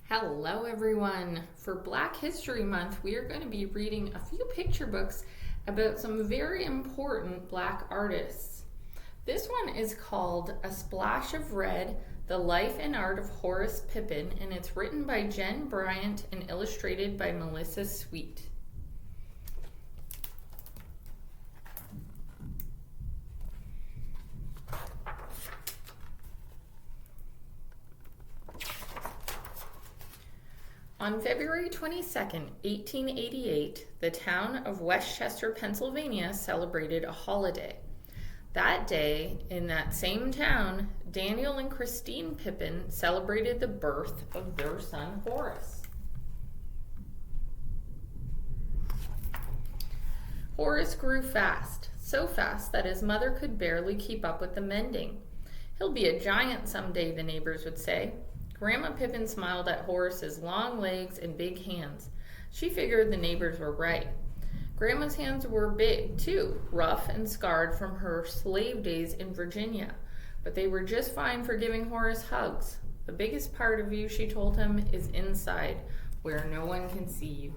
Hello everyone! For Black History Month, we are going to be reading a few picture books about some very important Black artists. This one is called A Splash of Red, The Life and Art of Horace Pippin, and it's written by Jen Bryant and illustrated by Melissa Sweet. On February 22nd, 1888, the town of Westchester, Pennsylvania celebrated a holiday. That day, in that same town, Daniel and Christine Pippin celebrated the birth of their son Horace. Horace grew fast, so fast that his mother could barely keep up with the mending. "He'll be a giant someday," the neighbors would say. Grandma Pippin smiled at Horace's long legs and big hands. She figured the neighbors were right. Grandma's hands were big, too, rough and scarred from her slave days in Virginia, but they were just fine for giving Horace hugs. "The biggest part of you," she told him, "is inside, where no one can see you."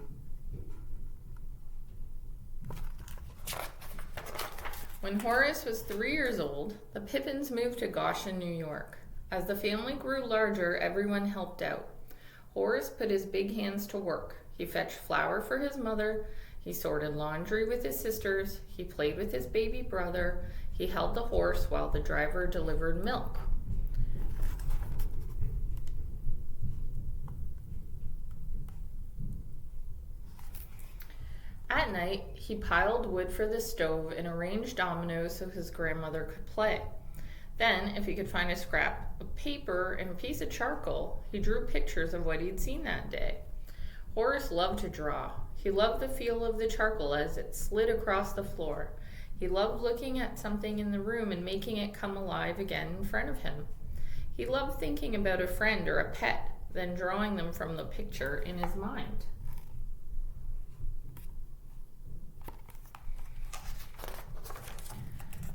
When Horace was 3 years old, the Pippins moved to Goshen, New York. As the family grew larger, everyone helped out. Horace put his big hands to work. He fetched flour for his mother. He sorted laundry with his sisters. He played with his baby brother. He held the horse while the driver delivered milk. At night, he piled wood for the stove and arranged dominoes so his grandmother could play. Then, if he could find a scrap of paper and a piece of charcoal, he drew pictures of what he'd seen that day. Horace loved to draw. He loved the feel of the charcoal as it slid across the floor. He loved looking at something in the room and making it come alive again in front of him. He loved thinking about a friend or a pet, then drawing them from the picture in his mind.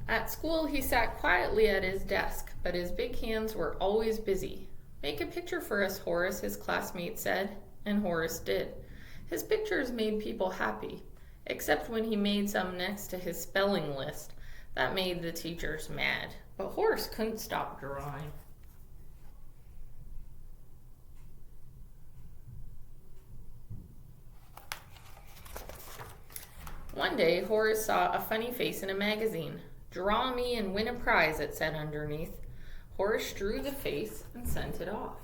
At school, he sat quietly at his desk, but his big hands were always busy. "Make a picture for us, Horace," his classmates said, and Horace did. His pictures made people happy, except when he made some next to his spelling list. That made the teachers mad, but Horace couldn't stop drawing. One day, Horace saw a funny face in a magazine. "Draw me and win a prize," it said underneath. Horace drew the face and sent it off.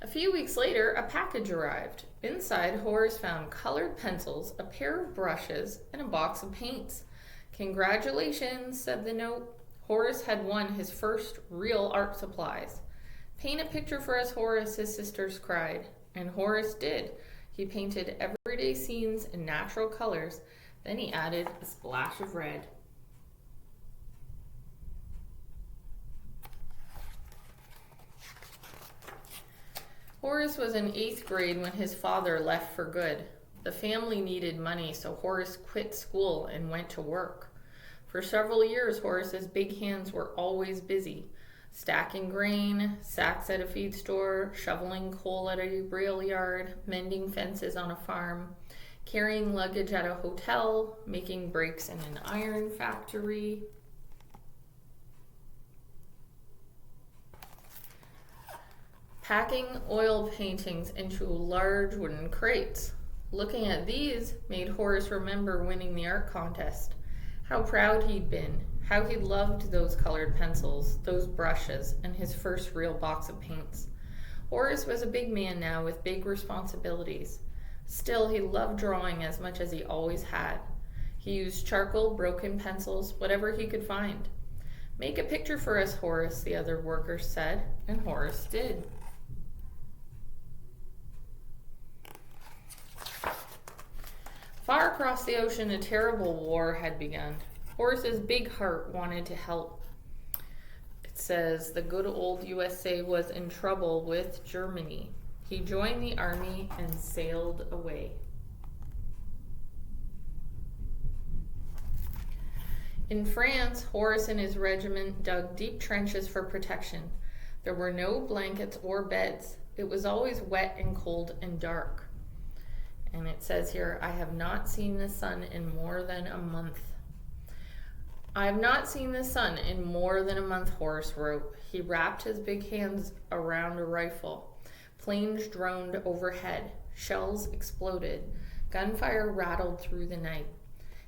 A few weeks later, a package arrived. Inside, Horace found colored pencils, a pair of brushes, and a box of paints. "Congratulations," said the note. Horace had won his first real art supplies. "Paint a picture for us, Horace," his sisters cried. And Horace did. He painted everyday scenes in natural colors. Then he added a splash of red. Horace was in 8th grade when his father left for good. The family needed money, so Horace quit school and went to work. For several years, Horace's big hands were always busy. Stacking grain, sacks at a feed store, shoveling coal at a rail yard, mending fences on a farm, carrying luggage at a hotel, making brakes in an iron factory. Packing oil paintings into large wooden crates. Looking at these made Horace remember winning the art contest. How proud he'd been. How he loved those colored pencils, those brushes, and his first real box of paints. Horace was a big man now with big responsibilities. Still, he loved drawing as much as he always had. He used charcoal, broken pencils, whatever he could find. "Make a picture for us, Horace," the other workers said, and Horace did. Far across the ocean, a terrible war had begun. Horace's big heart wanted to help. It says the good old USA was in trouble with Germany. He joined the army and sailed away. In France, Horace and his regiment dug deep trenches for protection. There were no blankets or beds. It was always wet and cold and dark. And it says here, I have not seen the sun in more than a month. I have not seen the sun in more than a month, Horace wrote. He wrapped his big hands around a rifle. Planes droned overhead. Shells exploded. Gunfire rattled through the night.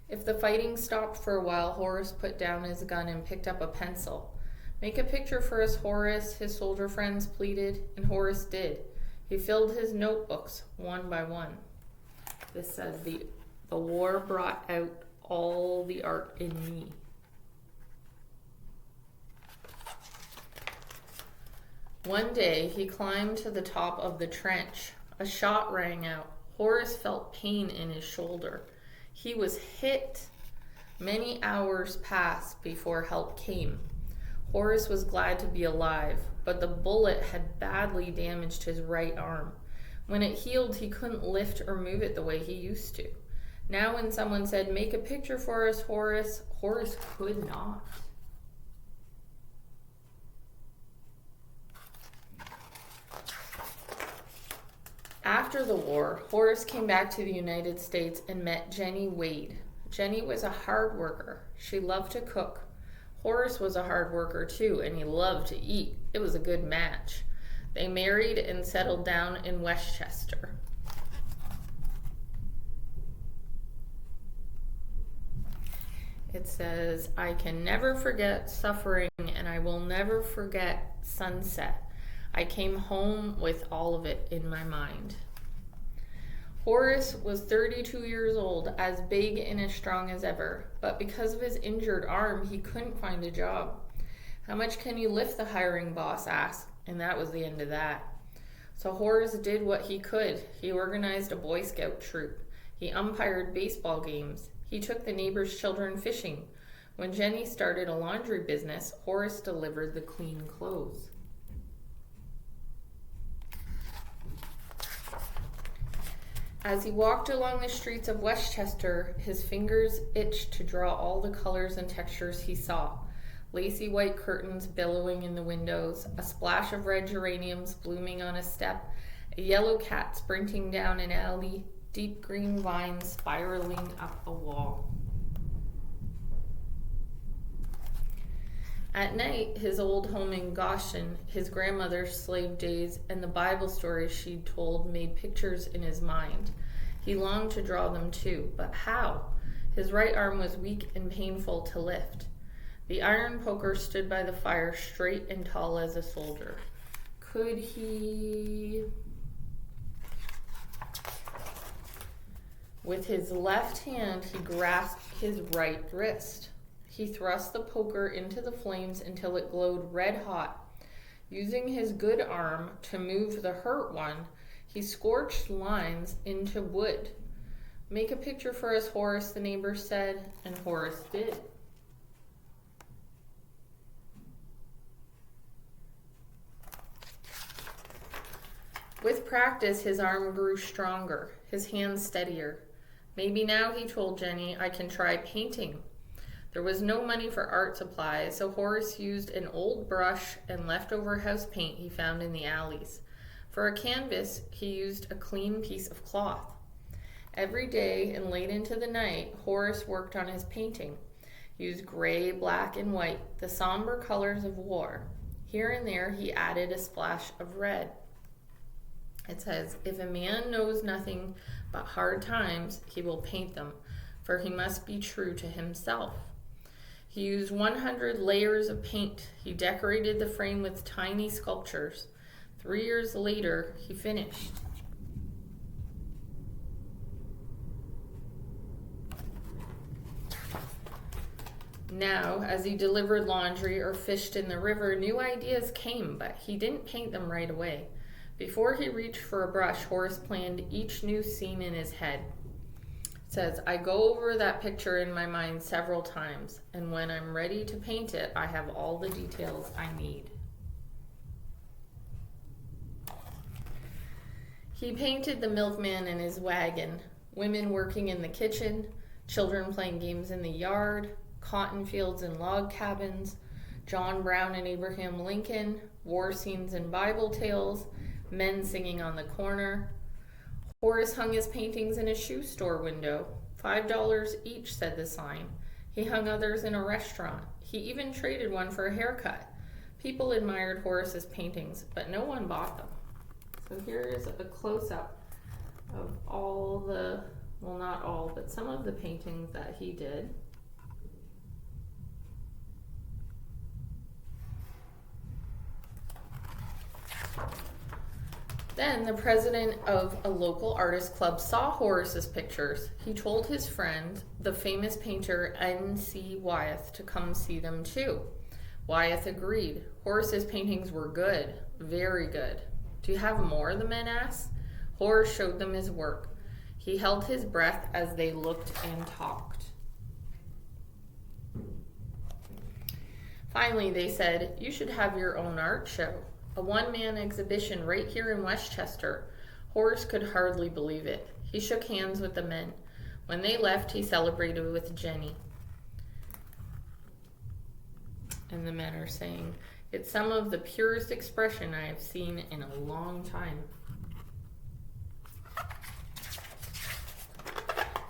If the fighting stopped for a while, Horace put down his gun and picked up a pencil. Make a picture for us, Horace, his soldier friends pleaded, and Horace did. He filled his notebooks one by one. This says, the war brought out all the art in me. One day, he climbed to the top of the trench. A shot rang out. Horace felt pain in his shoulder. He was hit. Many hours passed before help came. Horace was glad to be alive, but the bullet had badly damaged his right arm. When it healed, he couldn't lift or move it the way he used to. Now when someone said, make a picture for us, Horace, Horace could not. After the war, Horace came back to the United States and met Jenny Wade. Jenny was a hard worker. She loved to cook. Horace was a hard worker too, and he loved to eat. It was a good match. They married and settled down in Westchester. It says, I can never forget suffering, and I will never forget sunset. I came home with all of it in my mind. Horace was 32 years old, as big and as strong as ever, but because of his injured arm, he couldn't find a job. How much can you lift, the hiring boss asked, and that was the end of that. So Horace did what he could. He organized a Boy Scout troop. He umpired baseball games. He took the neighbors' children fishing. When Jenny started a laundry business, Horace delivered the clean clothes. As he walked along the streets of Westchester, his fingers itched to draw all the colors and textures he saw. Lacy white curtains billowing in the windows, a splash of red geraniums blooming on a step, a yellow cat sprinting down an alley, deep green vines spiraling up a wall. At night, his old home in Goshen, his grandmother's slave days, and the Bible stories she'd told made pictures in his mind. He longed to draw them too, but how? His right arm was weak and painful to lift. The iron poker stood by the fire, straight and tall as a soldier. Could he... With his left hand, he grasped his right wrist. He thrust the poker into the flames until it glowed red hot. Using his good arm to move the hurt one, he scorched lines into wood. Make a picture for us, Horace, the neighbor said, and Horace did. With practice, his arm grew stronger, his hands steadier. Maybe now, he told Jenny, I can try painting. There was no money for art supplies, so Horace used an old brush and leftover house paint he found in the alleys. For a canvas, he used a clean piece of cloth. Every day and late into the night, Horace worked on his painting. He used gray, black, and white, the somber colors of war. Here and there, he added a splash of red. It says, if a man knows nothing but hard times, he will paint them, for he must be true to himself. He used 100 layers of paint. He decorated the frame with tiny sculptures. 3 years later, he finished. Now, as he delivered laundry or fished in the river, new ideas came, but he didn't paint them right away. Before he reached for a brush, Horace planned each new scene in his head. Says, I go over that picture in my mind several times, and when I'm ready to paint it, I have all the details I need. He painted the milkman and his wagon, women working in the kitchen, children playing games in the yard, cotton fields and log cabins, John Brown and Abraham Lincoln, war scenes and Bible tales, men singing on the corner. Horace hung his paintings in a shoe store window. $5 each, said the sign. He hung others in a restaurant. He even traded one for a haircut. People admired Horace's paintings, but no one bought them. So here is a close-up of all the, well, not all, but some of the paintings that he did. Then the president of a local artist club saw Horace's pictures. He told his friend, the famous painter N.C. Wyeth, to come see them too. Wyeth agreed. Horace's paintings were good, very good. Do you have more? The men asked. Horace showed them his work. He held his breath as they looked and talked. Finally, they said, you should have your own art show. A one-man exhibition right here in Westchester. Horace could hardly believe it. He shook hands with the men. When they left, he celebrated with Jenny. And the men are saying, it's some of the purest expression I have seen in a long time.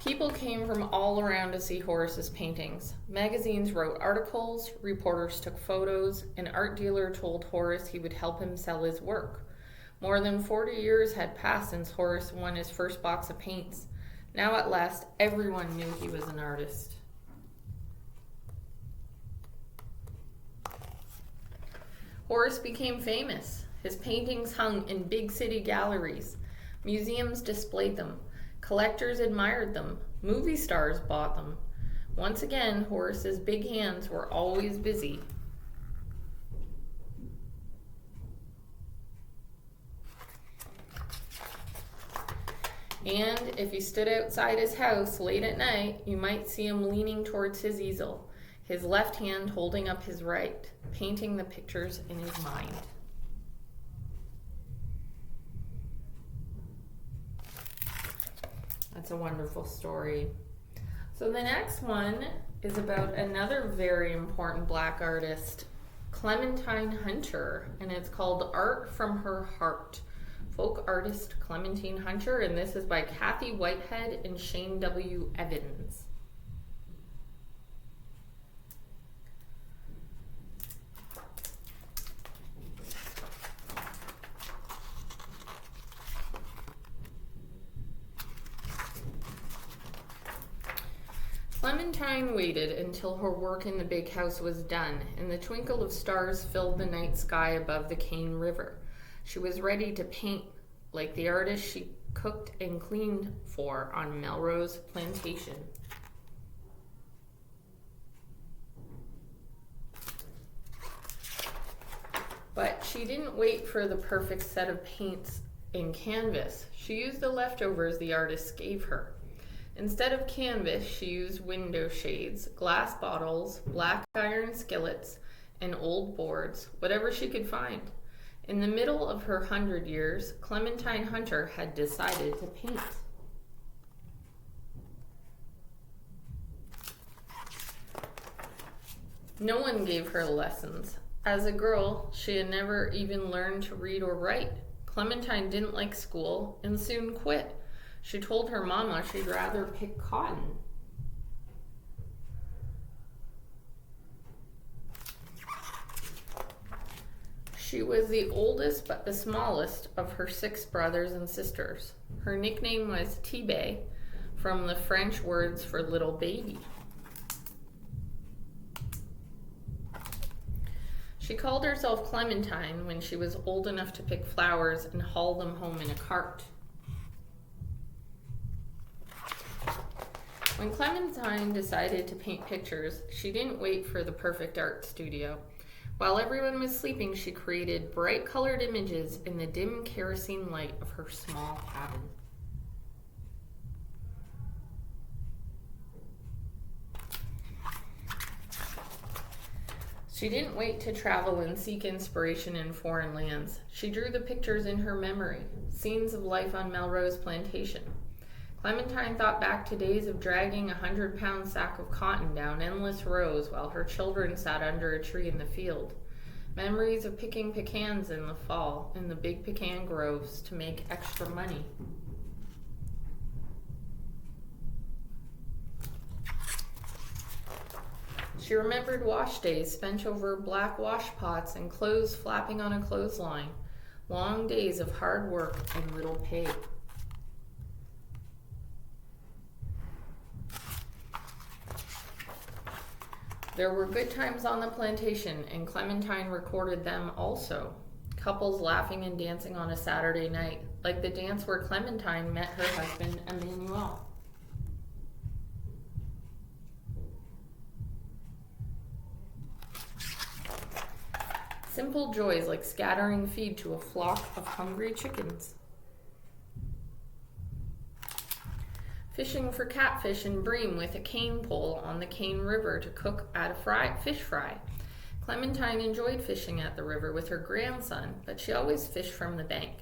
People came from all around to see Horace's paintings. Magazines wrote articles, reporters took photos, an art dealer told Horace he would help him sell his work. More than 40 years had passed since Horace won his first box of paints. Now at last, everyone knew he was an artist. Horace became famous. His paintings hung in big city galleries. Museums displayed them. Collectors admired them. Movie stars bought them. Once again, Horace's big hands were always busy. And if you stood outside his house late at night, you might see him leaning towards his easel, his left hand holding up his right, painting the pictures in his mind. That's a wonderful story. So the next one is about another very important Black artist, Clementine Hunter, and it's called Art from Her Heart. Folk artist Clementine Hunter, and this is by Kathy Whitehead and Shane W. Evans. Clementine waited until her work in the big house was done, and the twinkle of stars filled the night sky above the Cane River. She was ready to paint like the artist she cooked and cleaned for on Melrose Plantation. But she didn't wait for the perfect set of paints and canvas. She used the leftovers the artist gave her. Instead of canvas, she used window shades, glass bottles, black iron skillets, and old boards, whatever she could find. In the middle of her 100 years, Clementine Hunter had decided to paint. No one gave her lessons. As a girl, she had never even learned to read or write. Clementine didn't like school and soon quit. She told her mama she'd rather pick cotton. She was the oldest but the smallest of her 6 brothers and sisters. Her nickname was Tibé, from the French words for little baby. She called herself Clementine when she was old enough to pick flowers and haul them home in a cart. When Clementine decided to paint pictures, she didn't wait for the perfect art studio. While everyone was sleeping, she created bright colored images in the dim kerosene light of her small cabin. She didn't wait to travel and seek inspiration in foreign lands. She drew the pictures in her memory, scenes of life on Melrose Plantation. Clementine thought back to days of dragging a 100-pound sack of cotton down endless rows while her children sat under a tree in the field. Memories of picking pecans in the fall in the big pecan groves to make extra money. She remembered wash days spent over black washpots and clothes flapping on a clothesline. Long days of hard work and little pay. There were good times on the plantation, and Clementine recorded them also. Couples laughing and dancing on a Saturday night, like the dance where Clementine met her husband, Emmanuel. Simple joys like scattering feed to a flock of hungry chickens. Fishing for catfish and bream with a cane pole on the Cane River to cook at a fish fry. Clementine enjoyed fishing at the river with her grandson, but she always fished from the bank.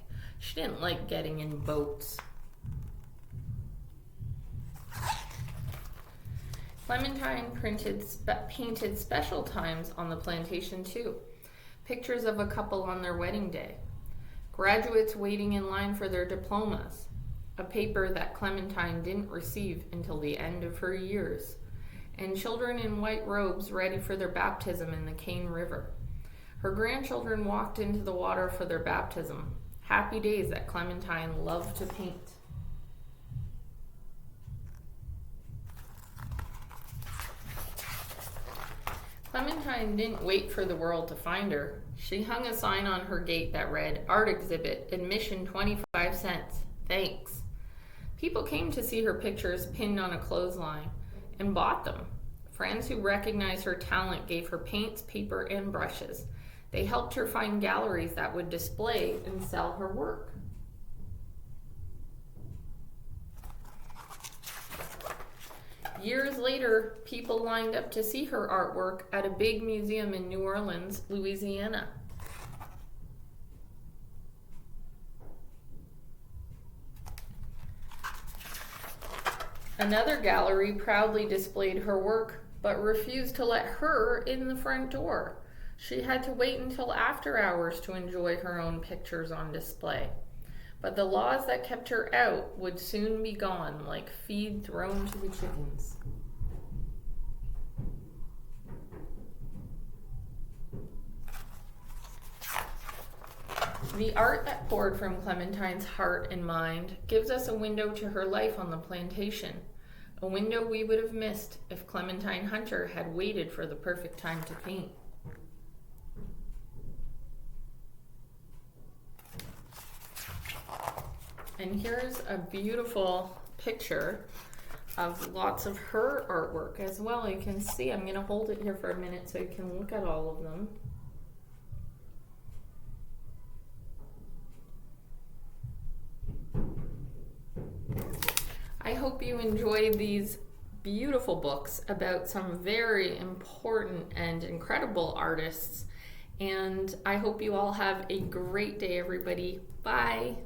She didn't like getting in boats. Clementine painted special times on the plantation too. Pictures of a couple on their wedding day. Graduates waiting in line for their diplomas. A paper that Clementine didn't receive until the end of her years, and children in white robes ready for their baptism in the Cane River. Her grandchildren walked into the water for their baptism. Happy days that Clementine loved to paint. Clementine didn't wait for the world to find her. She hung a sign on her gate that read, "Art exhibit, admission 25 cents. Thanks." People came to see her pictures pinned on a clothesline and bought them. Friends who recognized her talent gave her paints, paper, and brushes. They helped her find galleries that would display and sell her work. Years later, people lined up to see her artwork at a big museum in New Orleans, Louisiana. Another gallery proudly displayed her work, but refused to let her in the front door. She had to wait until after hours to enjoy her own pictures on display. But the laws that kept her out would soon be gone, like feed thrown to the chickens. The art that poured from Clementine's heart and mind gives us a window to her life on the plantation, a window we would have missed if Clementine Hunter had waited for the perfect time to paint. And here's a beautiful picture of lots of her artwork as well. You can see, I'm going to hold it here for a minute so you can look at all of them. I hope you enjoyed these beautiful books about some very important and incredible artists. And I hope you all have a great day, everybody. Bye.